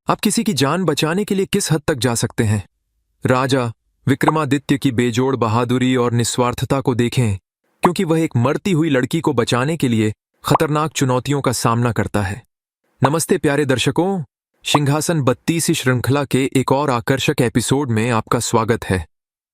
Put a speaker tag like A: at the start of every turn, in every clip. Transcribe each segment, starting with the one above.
A: आप किसी की जान बचाने के लिए किस हद तक जा सकते हैं? राजा विक्रमादित्य की बेजोड़ बहादुरी और निस्वार्थता को देखें, क्योंकि वह एक मरती हुई लड़की को बचाने के लिए खतरनाक चुनौतियों का सामना करता है। नमस्ते प्यारे दर्शकों, सिंहासन 32 श्रृंखला के एक और आकर्षक एपिसोड में आपका स्वागत है।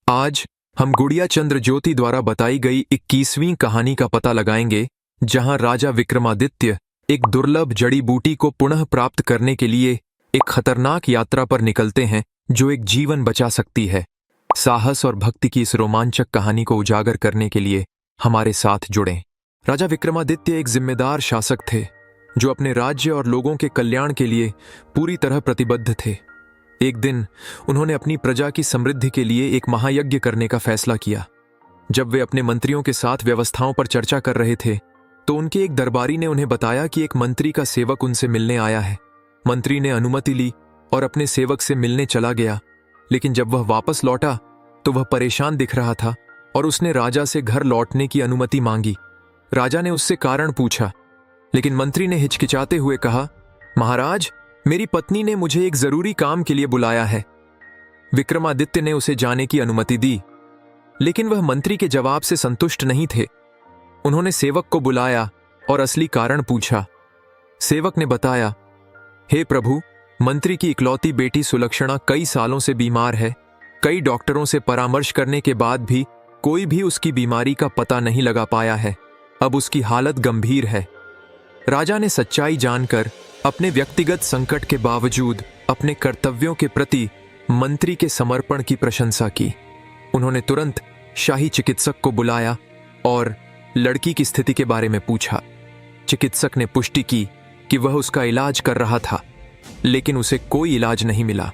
A: आज हम गुड़िया चंद्र ज्योति द्वारा बताई गई 21वीं कहानी का पता लगाएंगे, जहां राजा विक्रमादित्य एक दुर्लभ जड़ी बूटी को पुनः प्राप्त करने के लिए एक खतरनाक यात्रा पर निकलते हैं जो एक जीवन बचा सकती है। साहस और भक्ति की इस रोमांचक कहानी को उजागर करने के लिए हमारे साथ जुड़ें। राजा विक्रमादित्य एक जिम्मेदार शासक थे जो अपने राज्य और लोगों के कल्याण के लिए पूरी तरह प्रतिबद्ध थे। एक दिन उन्होंने अपनी प्रजा की समृद्धि के लिए एक महायज्ञ करने का फैसला किया। जब वे अपने मंत्रियों के साथ व्यवस्थाओं पर चर्चा कर रहे थे तो उनके एक दरबारी ने उन्हें बताया कि एक मंत्री का सेवक उनसे मिलने आया है। मंत्री ने अनुमति ली और अपने सेवक से मिलने चला गया, लेकिन जब वह वापस लौटा तो वह परेशान दिख रहा था और उसने राजा से घर लौटने की अनुमति मांगी। राजा ने उससे कारण पूछा, लेकिन मंत्री ने हिचकिचाते हुए कहा, महाराज, मेरी पत्नी ने मुझे एक जरूरी काम के लिए बुलाया है। विक्रमादित्य ने उसे जाने की अनुमति दी, लेकिन वह मंत्री के जवाब से संतुष्ट नहीं थे। उन्होंने सेवक को बुलाया और असली कारण पूछा। सेवक ने बताया, हे प्रभु, मंत्री की इकलौती बेटी सुलक्षणा कई सालों से बीमार है। कई डॉक्टरों से परामर्श करने के बाद भी कोई भी उसकी बीमारी का पता नहीं लगा पाया है। अब उसकी हालत गंभीर है। राजा ने सच्चाई जानकर अपने व्यक्तिगत संकट के बावजूद अपने कर्तव्यों के प्रति मंत्री के समर्पण की प्रशंसा की। उन्होंने तुरंत शाही चिकित्सक को बुलाया और लड़की की स्थिति के बारे में पूछा। चिकित्सक ने पुष्टि की कि वह उसका इलाज कर रहा था, लेकिन उसे कोई इलाज नहीं मिला।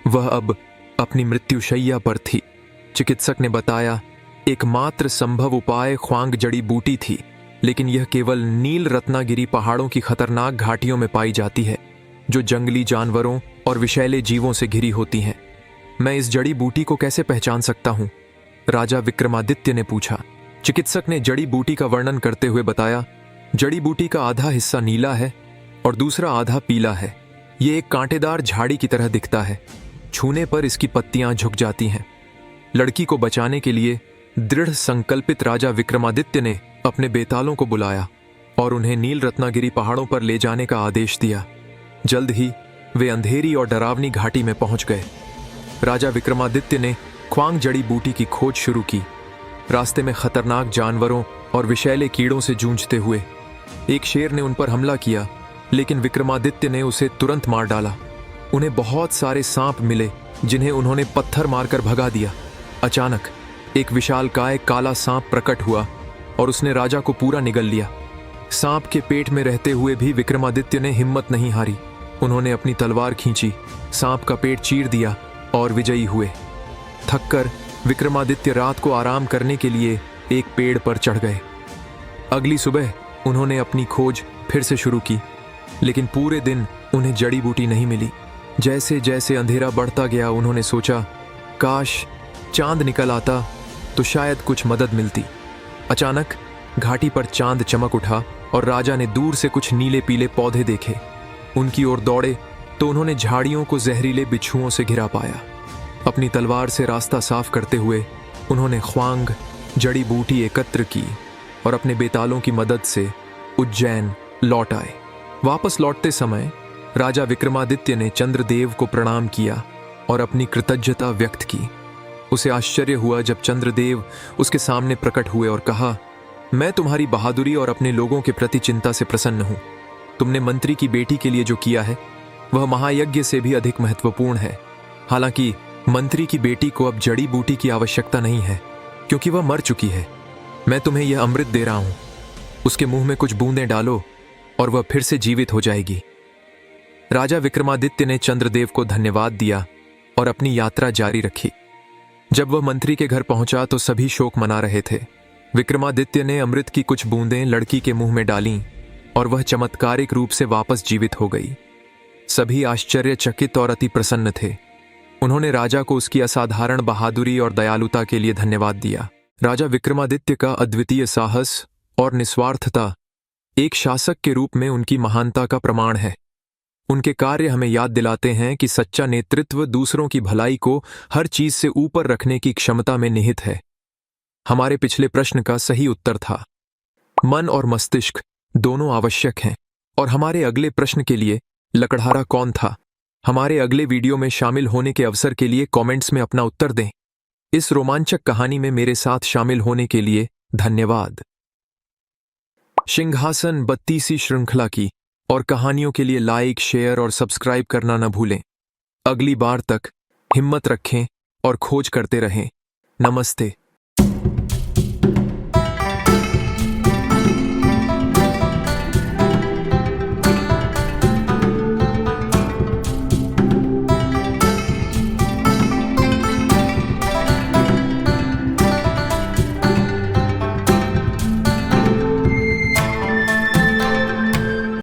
A: वह अब अपनी मृत्युशैया पर थी। चिकित्सक ने बताया, एकमात्र संभव उपाय ख्वांग जड़ी बूटी थी, लेकिन यह केवल नील रत्नागिरी पहाड़ों की खतरनाक घाटियों में पाई जाती है, जो जंगली जानवरों और विषैले जीवों से घिरी होती हैं। मैं इस जड़ी बूटी को कैसे पहचान सकता हूं? राजा विक्रमादित्य ने पूछा। चिकित्सक ने जड़ी बूटी का वर्णन करते हुए बताया, जड़ी बूटी का आधा हिस्सा नीला है और दूसरा आधा पीला है। यह एक कांटेदार झाड़ी की तरह दिखता है। छूने पर इसकी पत्तियां झुक जाती हैं। लड़की को बचाने के लिए दृढ़ संकल्पित राजा विक्रमादित्य ने अपने बेतालों को बुलाया और उन्हें नील रत्नागिरी पहाड़ों पर ले जाने का आदेश दिया। जल्द ही वे अंधेरी और डरावनी घाटी में पहुंच गए। राजा विक्रमादित्य ने ख्वांग जड़ी बूटी की खोज शुरू की। रास्ते में खतरनाक जानवरों और विषैले कीड़ों से जूझते हुए एक शेर ने उन पर हमला किया, लेकिन विक्रमादित्य ने उसे तुरंत मार डाला। उन्हें बहुत सारे सांप मिले, जिन्हें उन्होंने पत्थर मारकर भगा दिया। अचानक एक विशालकाय काला सांप प्रकट हुआ और उसने राजा को पूरा निगल लिया। सांप के पेट में रहते हुए भी विक्रमादित्य ने हिम्मत नहीं हारी। उन्होंने अपनी तलवार खींची, सांप का पेट चीर दिया और विजयी हुए। थककर विक्रमादित्य रात को आराम करने के लिए एक पेड़ पर चढ़ गए। अगली सुबह उन्होंने अपनी खोज फिर से शुरू की, लेकिन पूरे दिन उन्हें जड़ी बूटी नहीं मिली। जैसे जैसे अंधेरा बढ़ता गया, उन्होंने सोचा, काश चांद निकल आता तो शायद कुछ मदद मिलती। अचानक घाटी पर चांद चमक उठा और राजा ने दूर से कुछ नीले पीले पौधे देखे। उनकी ओर दौड़े तो उन्होंने झाड़ियों को जहरीले बिच्छुओं से घिरा पाया। अपनी तलवार से रास्ता साफ करते हुए उन्होंने ख्वांग जड़ी बूटी एकत्र की और अपने बेतालों की मदद से उज्जैन लौट आए। वापस लौटते समय राजा विक्रमादित्य ने चंद्रदेव को प्रणाम किया और अपनी कृतज्ञता व्यक्त की। उसे आश्चर्य हुआ जब चंद्रदेव उसके सामने प्रकट हुए और कहा, मैं तुम्हारी बहादुरी और अपने लोगों के प्रति चिंता से प्रसन्न हूं। तुमने मंत्री की बेटी के लिए जो किया है वह महायज्ञ से भी अधिक महत्वपूर्ण है। हालांकि मंत्री की बेटी को अब जड़ी बूटी की आवश्यकता नहीं है, क्योंकि वह मर चुकी है। मैं तुम्हें यह अमृत दे रहा हूं। उसके मुंह में कुछ बूंदें डालो और वह फिर से जीवित हो जाएगी। राजा विक्रमादित्य ने चंद्रदेव को धन्यवाद दिया और अपनी यात्रा जारी रखी। जब वह मंत्री के घर पहुंचा तो सभी शोक मना रहे थे। विक्रमादित्य ने अमृत की कुछ बूंदें लड़की के मुंह में डालीं और वह चमत्कारिक रूप से वापस जीवित हो गई। सभी आश्चर्यचकित और अति प्रसन्न थे। उन्होंने राजा को उसकी असाधारण बहादुरी और दयालुता के लिए धन्यवाद दिया। राजा विक्रमादित्य का अद्वितीय साहस और निस्वार्थता एक शासक के रूप में उनकी महानता का प्रमाण है। उनके कार्य हमें याद दिलाते हैं कि सच्चा नेतृत्व दूसरों की भलाई को हर चीज से ऊपर रखने की क्षमता में निहित है। हमारे पिछले प्रश्न का सही उत्तर था मन और मस्तिष्क दोनों आवश्यक हैं। और हमारे अगले प्रश्न के लिए लकड़हारा कौन था? हमारे अगले वीडियो में शामिल होने के अवसर के लिए कमेंट्स में अपना उत्तर दें। इस रोमांचक कहानी में मेरे साथ शामिल होने के लिए धन्यवाद। सिंहासन 32 श्रृंखला की और कहानियों के लिए लाइक, शेयर और सब्सक्राइब करना न भूलें। अगली बार तक हिम्मत रखें और खोज करते रहें। नमस्ते।